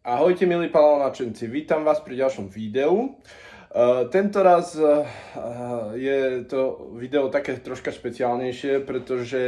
Ahojte milí paleonačenci, vítam vás pri ďalšom videu. Tento raz je to video také troška špeciálnejšie, pretože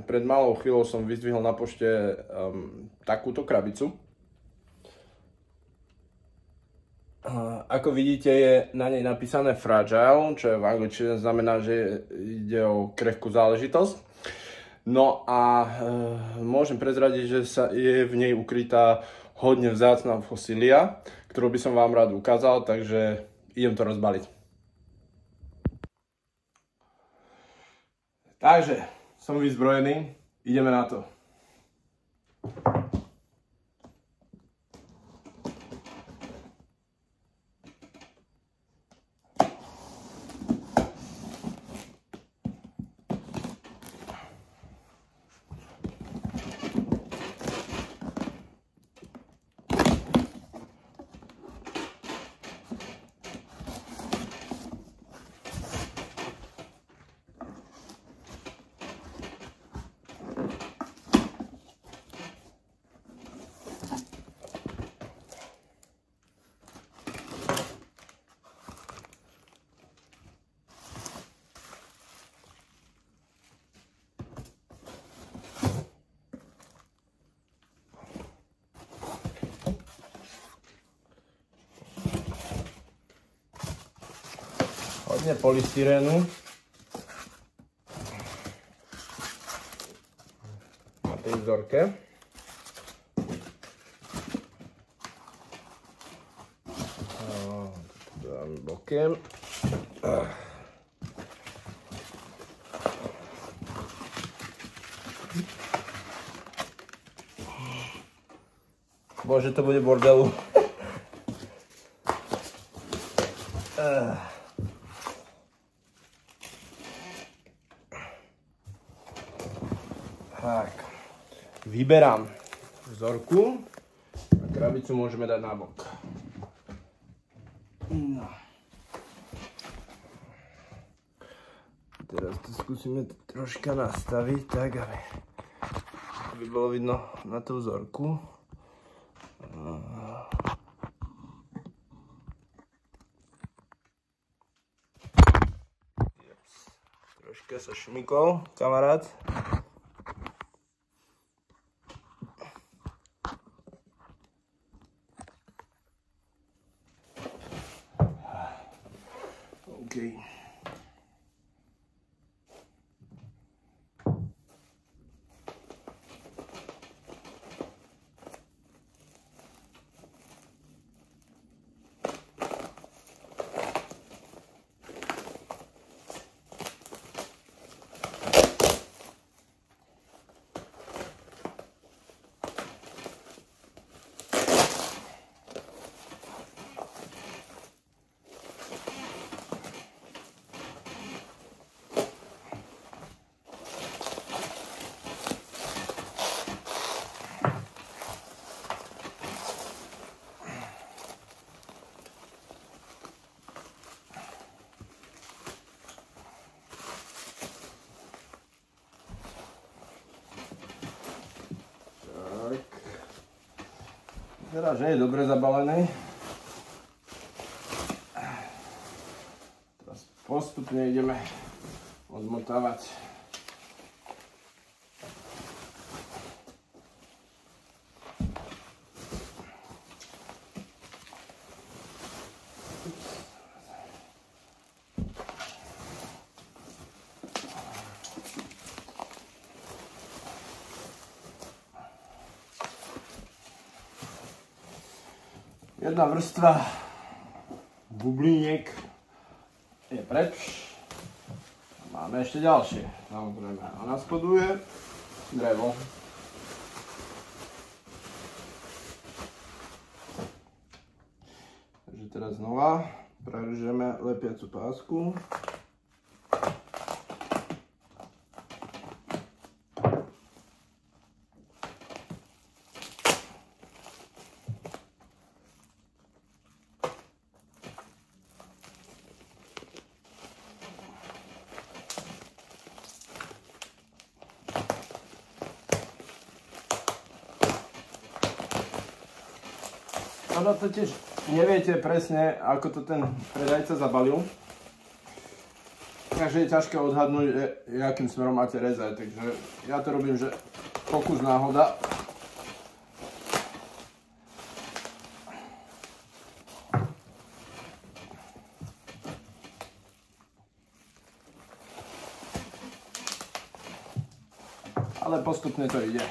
pred malou chvíľou som vyzdvihol na pošte takúto krabicu. Ako vidíte, je na nej napísané fragile, čo je v angličtine znamená, že ide o krehkú záležitosť. No a môžem prezradiť, že je v nej ukrytá hodne vzácna fosília, ktorú by som vám rád ukázal, takže idem to rozbaliť. Takže, som vyzbrojený, ideme na to. Hodne polystyrénu na tej vzorke. To dám bokem. Bože, to bude bordelu. Tak, vyberám vzorku a krabicu môžeme dať nabok. No. Teraz to skúsime troška nastaviť tak, aby bolo vidno na tú vzorku. Troška sa šmykol, kamarát. Okay. Teda, že je dobre zabalený. Teraz postupne ideme odmotávať. Jedna vrstva bublíniek je preč. Máme ešte ďalšie. Samozrejme, a na spodu je drevo. Takže teraz znova prerežeme lepiacu pásku. Škoda totiž neviete presne, ako to ten predajca zabalil. Takže je ťažké odhadnúť, akým smerom máte rezať. Takže ja to robím, že pokus náhoda. Ale postupne to ide.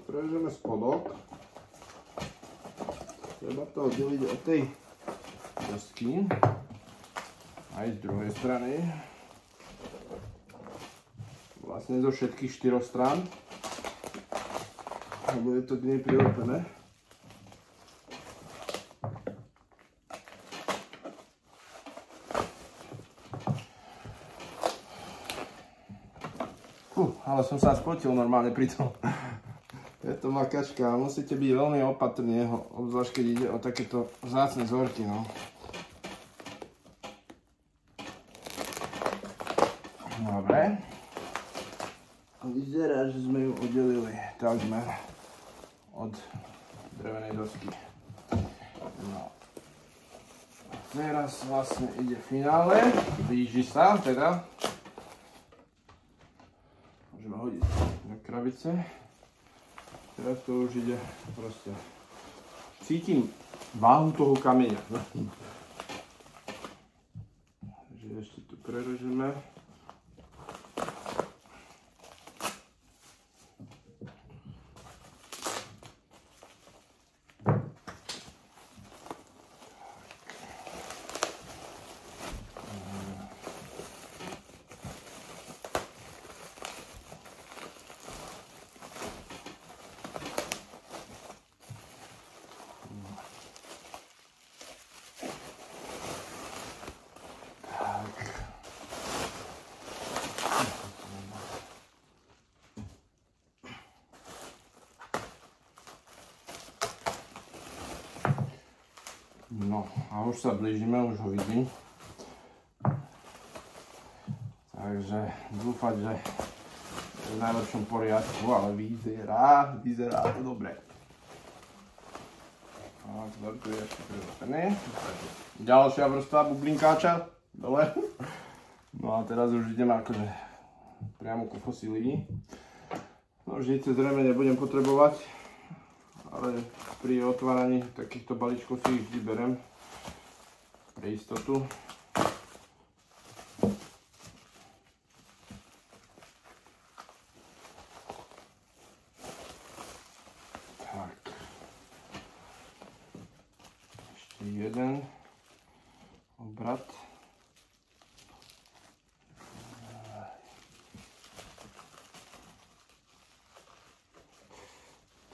Prerežeme spodok. Treba to oddeliť od tej kostky. Aj z druhej strany. Vlastne zo všetkých 4 strán. A bude to dne prilepené. Ale som sa spotil normálne pri tom. Je to makačka, musíte byť veľmi opatrní, obzvlášť keď ide o takéto vzácne vzorky, no. Dobre. Vyzerá, že sme ju oddelili takmer od drevenej dosky. No. Teraz vlastne ide finále, blíži sa teda. Môžeme hodiť do krabice. Teraz to už ide proste. Cítim váhu toho kameňa. Takže ešte tu prerežeme. No a už sa blížime, už ho vidím. Takže dúfať, že je v najlepšom poriadku, ale vyzerá to dobre. A vzorku je ešte prilepený. Ďalšia vrstva bublinkáča dole. No a teraz už ideme akože priamo ku fosílii. Nožnice zrejme nebudem potrebovať, ale pri otváraní takýchto balíčkov si ich vždy berem pre istotu. Tak. Ešte jeden obrat.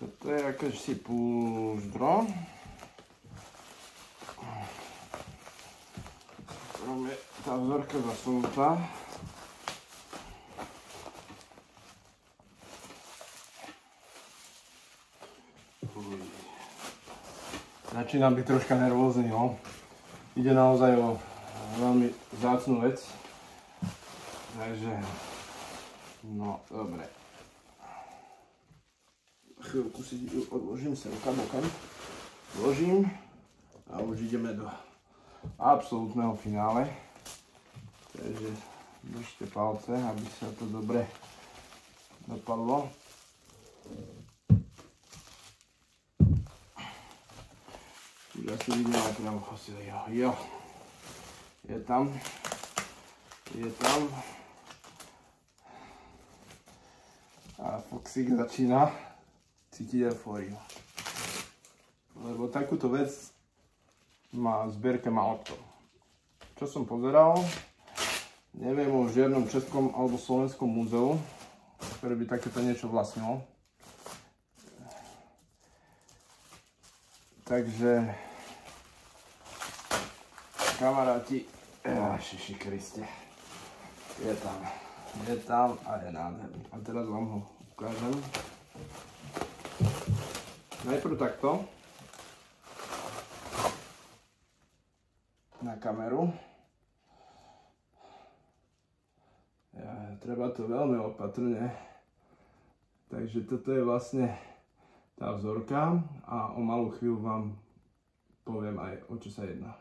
Toto je akési púzdro, v ktorom je tá vzorka zasunutá. Začínam byť troška nervózny, no. Ide naozaj o veľmi vzácnu vec. Takže, no, dobre. Chvíľku si odložím sem kabokam. Vložím a už ideme do absolútneho finále. Takže držte palce, aby sa to dobre dopadlo. Už asi vidíme aj priamo fosíliu. Jo, je tam. A Foxík začína cítiť eufóriu. Lebo takúto vec má v zbierke málo kto. Čo som pozeral, neviem o žiadnom českom alebo slovenskom múzeu, ktoré by takéto niečo vlastnilo. Takže kamaráti, Ježiši Kriste, je tam a je nádherný. A teraz vám ho ukážem. Najprv takto na kameru. Treba to veľmi opatrne. Takže toto je vlastne tá vzorka a o malú chvíľu vám poviem aj, o čo sa jedná.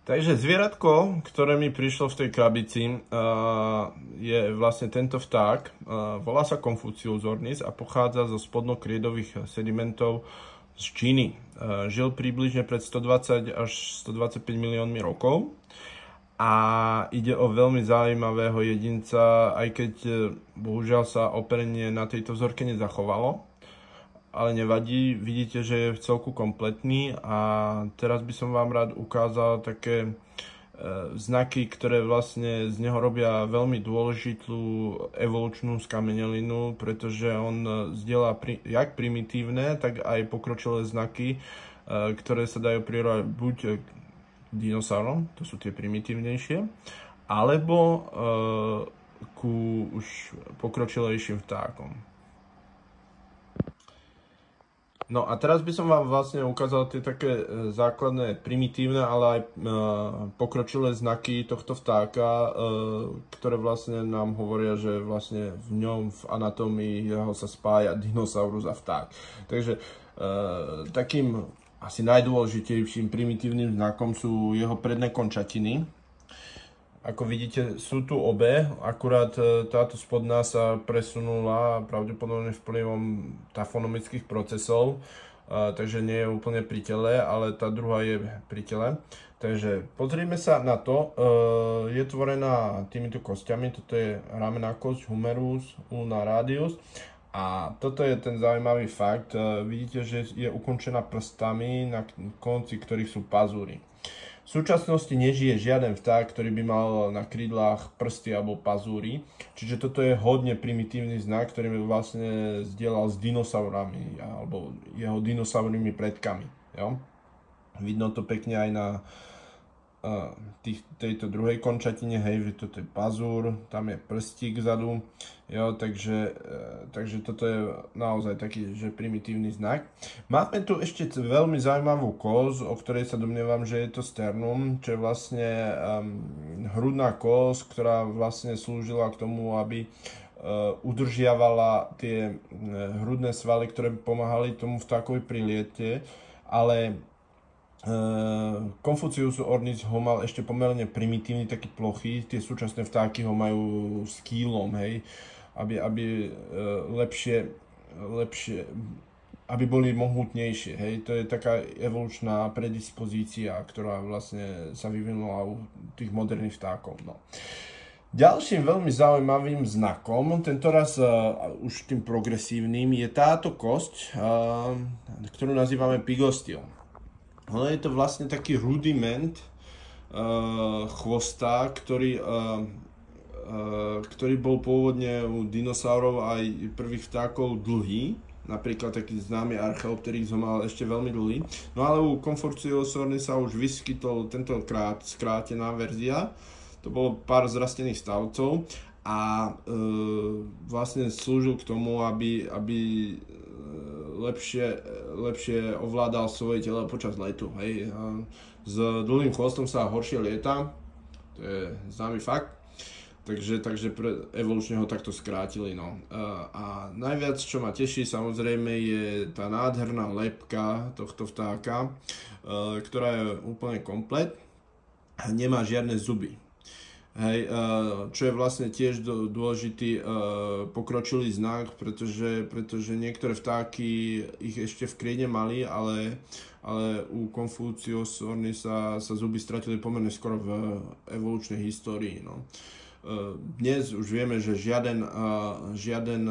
Takže zvieratko, ktoré mi prišlo v tej krabici, je vlastne tento vták. Volá sa Confucius ornis a pochádza zo spodnokriedových sedimentov z Číny. Žil približne pred 120 až 125 miliónmi rokov a ide o veľmi zaujímavého jedinca, aj keď bohužiaľ sa operenie na tejto vzorke nezachovalo. Ale nevadí, vidíte, že je v celku kompletný a teraz by som vám rád ukázal také znaky, ktoré vlastne z neho robia veľmi dôležitú evolučnú skamenelinu, pretože on zdieľa jak primitívne, tak aj pokročilé znaky, ktoré sa dajú prirovnať buď k dinosaurom, to sú tie primitívnejšie, alebo ku už pokročilejším vtákom. No a teraz by som vám vlastne ukázal tie také základné primitívne, ale aj pokročilé znaky tohto vtáka, ktoré vlastne nám hovoria, že vlastne v ňom, v anatómii jeho sa spája dinosaurus a vták. Takže takým asi najdôležitejším primitívnym znakom sú jeho predné končatiny. Ako vidíte, sú tu obe, akurát táto spodná sa presunula pravdepodobne vplyvom tafonomických procesov, takže nie je úplne pri tele, ale tá druhá je pri tele. Takže pozrime sa na to, je tvorená týmito kostiami, toto je ramenná kosť, humerus, ulna radius. A toto je ten zaujímavý fakt, vidíte, že je ukončená prstami, na konci ktorých sú pazúry. V súčasnosti nežije žiaden vták, ktorý by mal na krídlach prsty alebo pazúry, čiže toto je hodne primitívny znak, ktorý vlastne zdieľal s dinosaurami alebo jeho dinosaurými predkami. Jo? Vidno to pekne aj na tejto druhej končatine, hej, že toto je pazúr, tam je prstík vzadu, jo, takže toto je naozaj taký, že primitívny znak. Máme tu ešte veľmi zaujímavú kosť, o ktorej sa domnievam, že je to sternum, čo je vlastne hrudná kosť, ktorá vlastne slúžila k tomu, aby udržiavala tie hrudné svaly, ktoré pomáhali tomu vtákovi pri liete, ale Confucius ornis ho mal ešte pomerne primitívny, taký plochý, tie súčasné vtáky ho majú s kýlom, hej, aby lepšie, aby boli mohutnejšie, hej, to je taká evolučná predispozícia, ktorá vlastne sa vyvinula u tých moderných vtákov, no. Ďalším veľmi zaujímavým znakom, tentoraz už tým progresívnym, je táto kosť, ktorú nazývame pygostil. Ono je to vlastne taký rudiment chvosta, ktorý bol pôvodne u dinosaurov aj prvých vtákov dlhý. Napríklad taký známy Archaeopteryx ho mal ešte veľmi dlhý. No ale u Confucius ornis sa už vyskytol tentokrát skrátená verzia. To bolo pár zrastených stavcov a vlastne slúžil k tomu, aby lepšie ovládal svoje telo počas letu. Hej. S dlhým chvostom sa horšie lieta, to je známy fakt, takže evolučne ho takto skrátili. No. A najviac, čo ma teší, samozrejme, je tá nádherná lebka tohto vtáka, ktorá je úplne komplet a nemá žiadne zuby. Hej, čo je vlastne tiež dôležitý pokročilý znak, pretože niektoré vtáky ich ešte v kriede mali, ale u Confucius ornis sa zuby stratili pomerne skoro v evolučnej histórii. No. Dnes už vieme, že žiaden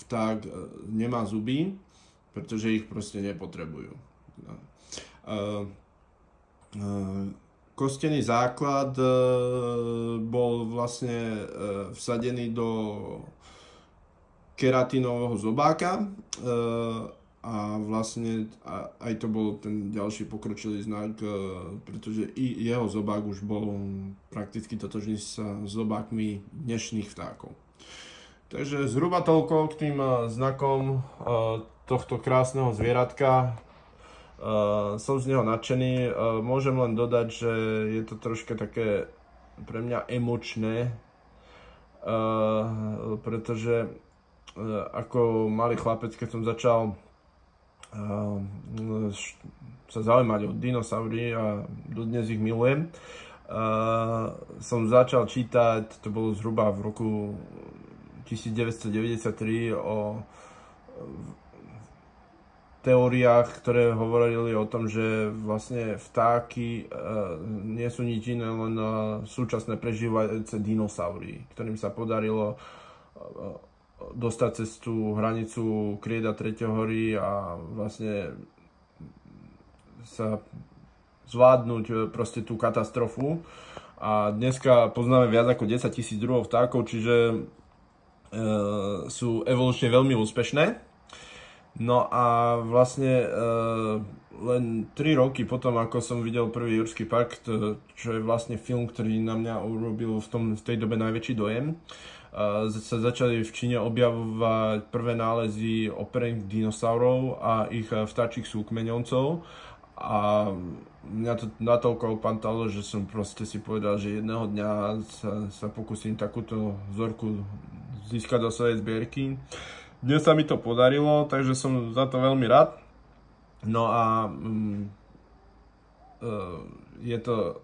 vták nemá zuby, pretože ich proste nepotrebujú. Kostený základ bol vlastne vsadený do keratínového zobáka a vlastne aj to bol ten ďalší pokročilý znak, pretože i jeho zobák už bol prakticky totožný s zobákmi dnešných vtákov. Takže zhruba toľko k tým znakom tohto krásneho zvieratka. Som z neho nadšený. Môžem len dodať, že je to troška také pre mňa emočné, pretože ako malý chlapec, keď som začal sa zaujímať o dinosaury a dodnes ich milujem, som začal čítať, to bolo zhruba v roku 1993, o teóriách, ktoré hovorili o tom, že vlastne vtáky nie sú nič iné, len súčasné prežívajúce dinosaury, ktorým sa podarilo dostať cez tú hranicu Krieda 3. hory a vlastne sa zvládnuť proste tú katastrofu. A dneska poznáme viac ako 10 000 druhov vtákov, čiže sú evolučne veľmi úspešné. No a vlastne len 3 roky potom, ako som videl prvý Jurský park, čo je vlastne film, ktorý na mňa urobil v tej dobe najväčší dojem, sa začali v Číne objavovať prvé nálezy operených dinosaurov a ich vtáčich súkmeňovcov. A mňa to natoľko opantalo, že som proste si povedal, že jedného dňa sa pokúsim takúto vzorku získať do svojej zbierky. Dnes sa mi to podarilo, takže som za to veľmi rád. No a je to,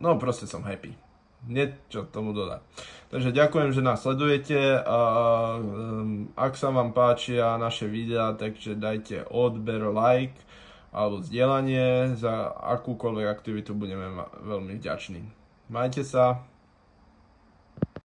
no proste som happy. Niečo tomu dodať. Takže ďakujem, že nás sledujete. Ak sa vám páčia naše videá, takže dajte odber, like alebo zdieľanie. Za akúkoľvek aktivitu budeme veľmi vďační. Majte sa.